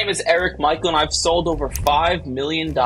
name is Eric Michael, and I've sold over $5 million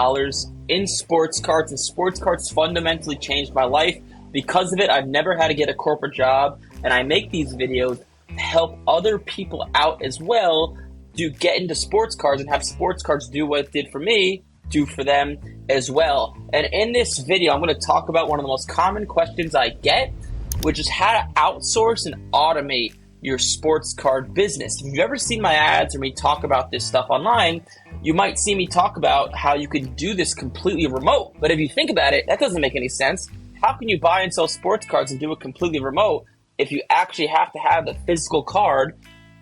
in sports cards, and sports cards fundamentally changed my life. Because of it, I've never had to get a corporate job, and I make these videos to help other people out as well to get into sports cards and have sports cards do what it did for me, do for them as well. And in this video, I'm going to talk about one of the most common questions I get, which is how to outsource and automate your sports card business. If you've ever seen my ads or me talk about this stuff online, you might see me talk about how you can do this completely remote. But if you think about it, that doesn't make any sense. How can you buy and sell sports cards and do it completely remote if you actually have to have the physical card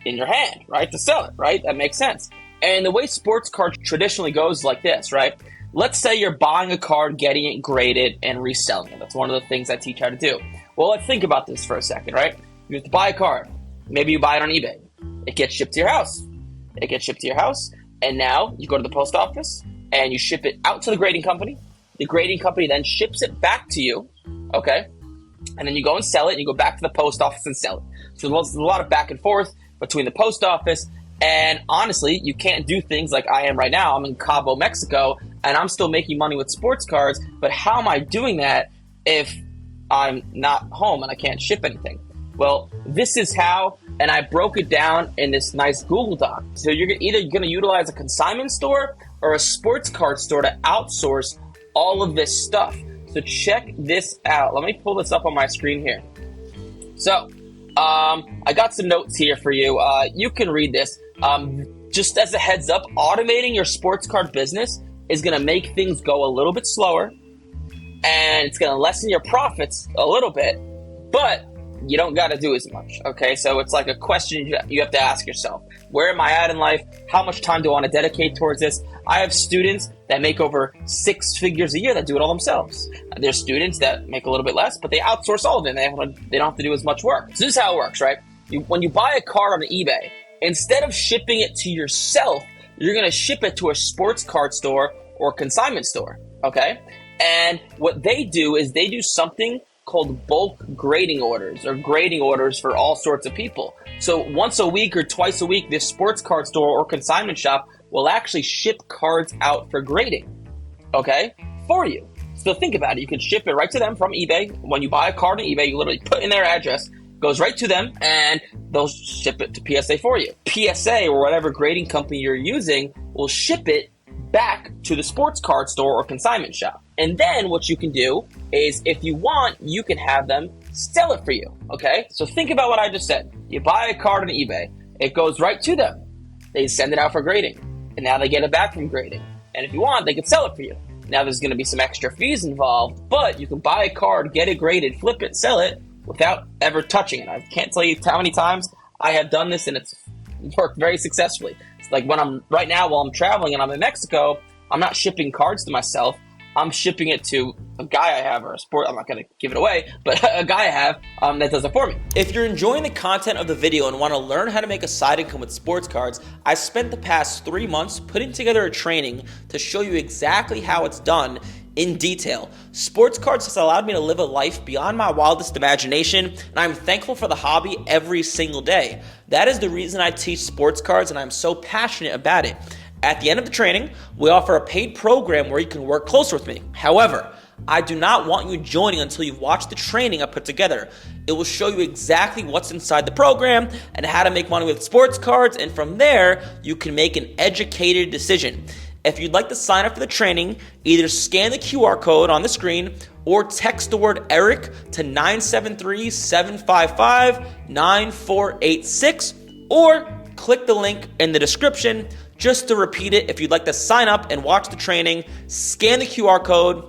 in your hand, right, to sell it, right? That makes sense. And the way sports cards traditionally goes is like this, right? Let's say you're buying a card, getting it graded, and reselling it. That's one of the things I teach how to do. Well, let's think about this for a second, right? You have to buy a card. Maybe you buy it on eBay. It gets shipped to your house. And now you go to the post office and you ship it out to the grading company. The grading company then ships it back to you, okay? And then you go and sell it, and you go back to the post office and sell it. So there's a lot of back and forth between the post office, and honestly, you can't do things like I am right now. I'm in Cabo, Mexico, and I'm still making money with sports cards, but how am I doing that if I'm not home and I can't ship anything? Well, this is how, and I broke it down in this nice Google Doc. So you're either going to utilize a consignment store or a sports card store to outsource all of this stuff. So check this out. Let me pull this up on my screen here. So I got some notes here for you. You can read this. Just as a heads up, automating your sports card business is going to make things go a little bit slower, and it's going to lessen your profits a little bit, but you don't got to do as much, okay? So it's like a question you have to ask yourself. Where am I at in life? How much time do I want to dedicate towards this? I have students that make over 6 figures a year that do it all themselves. There's students that make a little bit less, but they outsource all of it. They don't have to do as much work. So this is how it works, right? When you buy a card on eBay, instead of shipping it to yourself, you're going to ship it to a sports card store or consignment store, okay? And what they do is they do something called bulk grading orders, or grading orders for all sorts of people. So once a week or twice a week, this sports card store or consignment shop will actually ship cards out for grading, okay, for you. So think about it. You can ship it right to them from eBay. When you buy a card on eBay, you literally put in their address, goes right to them, and they'll ship it to PSA for you. PSA, or whatever grading company you're using, will ship it back to the sports card store or consignment shop. And then what you can do is, if you want, you can have them sell it for you, okay? So think about what I just said. You buy a card on eBay. It goes right to them. They send it out for grading. And now they get it back from grading. And if you want, they can sell it for you. Now there's going to be some extra fees involved, but you can buy a card, get it graded, flip it, sell it without ever touching it. I can't tell you how many times I have done this, and it's worked very successfully. It's like when right now while I'm traveling and I'm in Mexico, I'm not shipping cards to myself. I'm shipping it to a guy I have, or a sport, I'm not going to give it away, but a guy I have that does it for me. If you're enjoying the content of the video and want to learn how to make a side income with sports cards, I spent the past 3 months putting together a training to show you exactly how it's done in detail. Sports cards has allowed me to live a life beyond my wildest imagination, and I'm thankful for the hobby every single day. That is the reason I teach sports cards, and I'm so passionate about it. At the end of the training, we offer a paid program where you can work closer with me. However, I do not want you joining until you've watched the training I put together. It will show you exactly what's inside the program and how to make money with sports cards, and from there, you can make an educated decision. If you'd like to sign up for the training, either scan the QR code on the screen or text the word Eric to 973-755-9486, or click the link in the description. Just to repeat it, if you'd like to sign up and watch the training, scan the QR code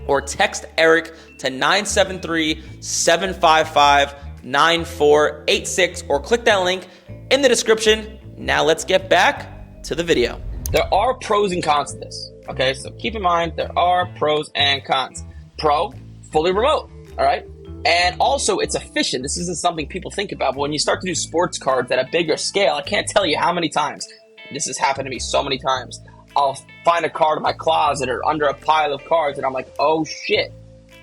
or text Eric to 973-755-9486, or click that link in the description. Now let's get back to the video. There are pros and cons to this, okay? So keep in mind, there are pros and cons. Pro, fully remote, all right? And also, it's efficient. This isn't something people think about, but when you start to do sports cards at a bigger scale, I can't tell you how many times. This has happened to me so many times. I'll find a card in my closet or under a pile of cards, and I'm like, oh shit,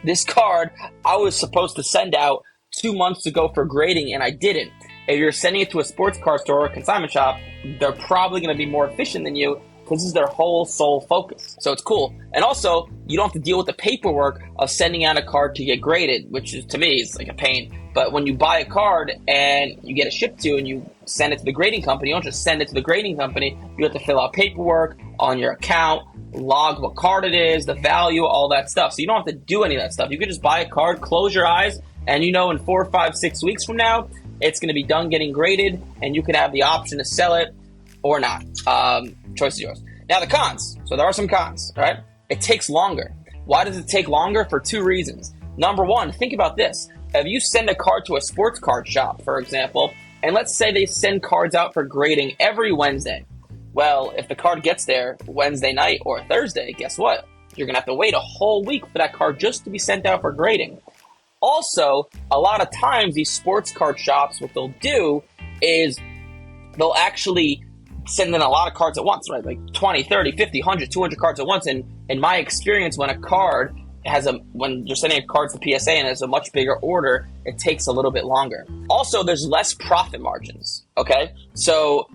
this card I was supposed to send out 2 months ago for grading, and I didn't. If you're sending it to a sports card store or a consignment shop, they're probably going to be more efficient than you because this is their whole sole focus. So it's cool. And also, you don't have to deal with the paperwork of sending out a card to get graded, which is, to me, is like a pain. But when you buy a card and you get it shipped to you and you send it to the grading company, you don't just send it to the grading company. You have to fill out paperwork on your account, log what card it is, the value, all that stuff. So you don't have to do any of that stuff. You can just buy a card, close your eyes, and you know in 4, 5, 6 weeks from now, it's going to be done getting graded, and you can have the option to sell it or not. Choice is yours. Now the cons. So there are some cons, right? It takes longer. Why does it take longer? For 2 reasons. Number one, think about this. If you send a card to a sports card shop, for example, and let's say they send cards out for grading every Wednesday. Well, if the card gets there Wednesday night or Thursday, guess what? You're going to have to wait a whole week for that card just to be sent out for grading. Also, a lot of times these sports card shops, what they'll do is they'll actually send in a lot of cards at once, right? Like 20, 30, 50, 100, 200 cards at once. And in my experience, when when you're sending cards to PSA and it's a much bigger order, it takes a little bit longer. Also, there's less profit margins, okay? So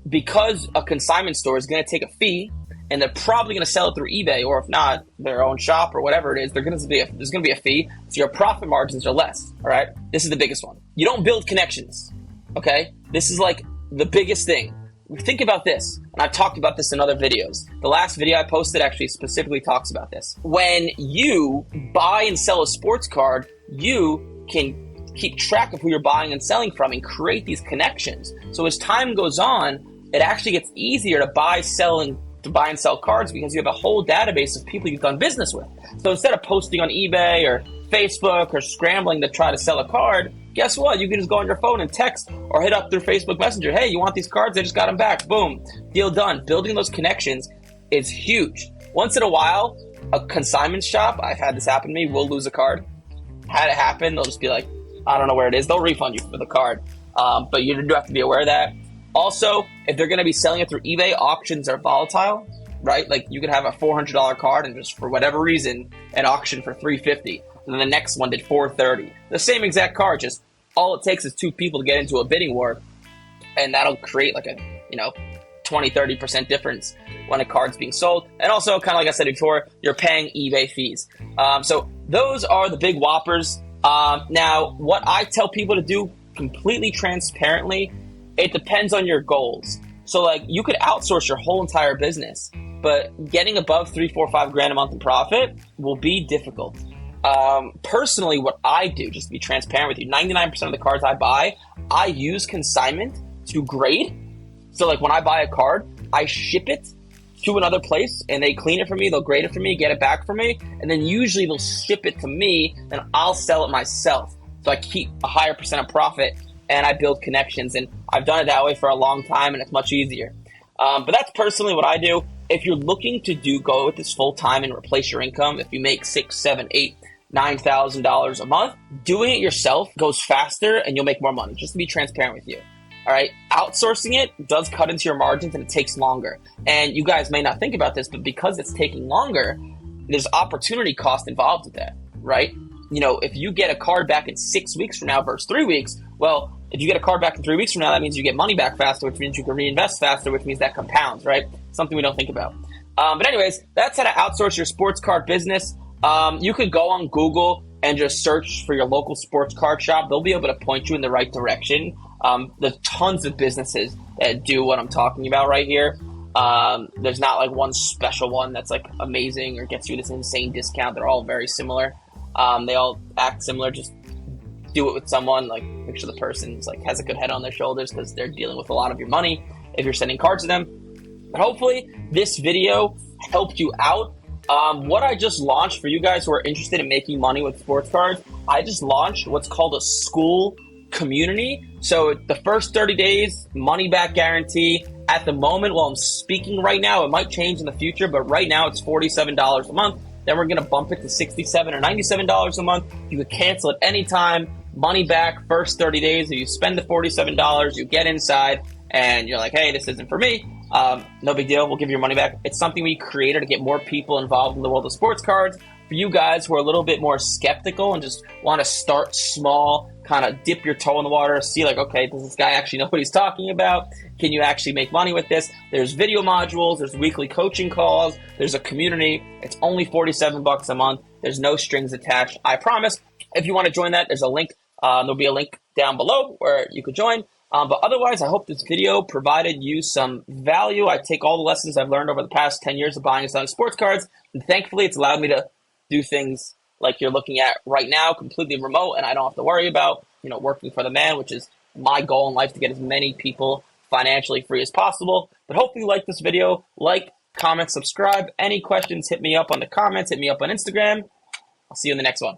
because a consignment store is going to take a fee, and they're probably going to sell it through eBay, or if not, their own shop or whatever it is, there's going to be a fee, so your profit margins are less, all right? This is the biggest one. You don't build connections, okay? This is like the biggest thing. Think about this, and I've talked about this in other videos. The last video I posted actually specifically talks about this. When you buy and sell a sports card, you can keep track of who you're buying and selling from and create these connections. So as time goes on, it actually gets easier to buy and sell cards because you have a whole database of people you've done business with. So instead of posting on eBay or Facebook or scrambling to try to sell a card, guess what? You can just go on your phone and text or hit up through Facebook Messenger. Hey, you want these cards? I just got them back. Boom. Deal done. Building those connections is huge. Once in a while, a consignment shop, I've had this happen to me, will lose a card. Had it happen, they'll just be like, I don't know where it is. They'll refund you for the card. But you do have to be aware of that. Also, if they're going to be selling it through eBay, auctions are volatile, right? Like you could have a $400 card and just for whatever reason, an auction for $350. And then the next one did $430. The same exact card, just all it takes is 2 people to get into a bidding war. And that'll create like a, 20, 30% difference when a card's being sold. And also, kind of like I said before, you're paying eBay fees. So those are the big whoppers. Now, what I tell people to do completely transparently, it depends on your goals. So like you could outsource your whole entire business, but getting above 3, 4, 5 grand a month in profit will be difficult. Personally, what I do, just to be transparent with you, 99% of the cards I buy, I use consignment to grade. So like when I buy a card, I ship it to another place and they clean it for me, they'll grade it for me, get it back for me, and then usually they'll ship it to me and I'll sell it myself. So I keep a higher percent of profit and I build connections, and I've done it that way for a long time and it's much easier. But that's personally what I do. If you're looking to go with this full time and replace your income, if you make $6,000, $7,000, $8,000, $9,000 a month, doing it yourself goes faster and you'll make more money, just to be transparent with you. All right, outsourcing it does cut into your margins and it takes longer. And you guys may not think about this, but because it's taking longer, there's opportunity cost involved with that, right? If you get a card back in 6 weeks from now versus 3 weeks, well, if you get a card back in 3 weeks from now, that means you get money back faster, which means you can reinvest faster, which means that compounds, right? Something we don't think about. But anyways, that's how to outsource your sports card business. You could go on Google and just search for your local sports card shop. They'll be able to point you in the right direction. There's tons of businesses that do what I'm talking about right here. There's not like one special one that's like amazing or gets you this insane discount. They're all very similar. They all act similar. Just do it with someone, like make sure the person's like has a good head on their shoulders because they're dealing with a lot of your money if you're sending cards to them. But hopefully this video helped you out. What I just launched for you guys who are interested in making money with sports cards, I just launched what's called a school community. So the first 30 days, money back guarantee. At the moment, while I'm speaking right now, it might change in the future, but right now it's $47 a month. Then we're going to bump it to $67 or $97 a month. You can cancel at any time. Money back first 30 days. If you spend the $47, you get inside and you're like, hey, this isn't for me. No big deal. We'll give you your money back. It's something we created to get more people involved in the world of sports cards. for you guys who are a little bit more skeptical and just want to start small, kind of dip your toe in the water, see like, okay, does this guy actually know what he's talking about? Can you actually make money with this? There's video modules, there's weekly coaching calls, there's a community. It's only $47 a month. There's no strings attached, I promise. If you want to join that, there's a link. There'll be a link down below where you could join. But otherwise, I hope this video provided you some value. I take all the lessons I've learned over the past 10 years of buying and selling sports cards, and thankfully it's allowed me to do things like you're looking at right now, completely remote, and I don't have to worry about, working for the man, which is my goal in life, to get as many people financially free as possible. But hopefully you like this video. Like, comment, subscribe. Any questions, hit me up on the comments, hit me up on Instagram. I'll see you in the next one.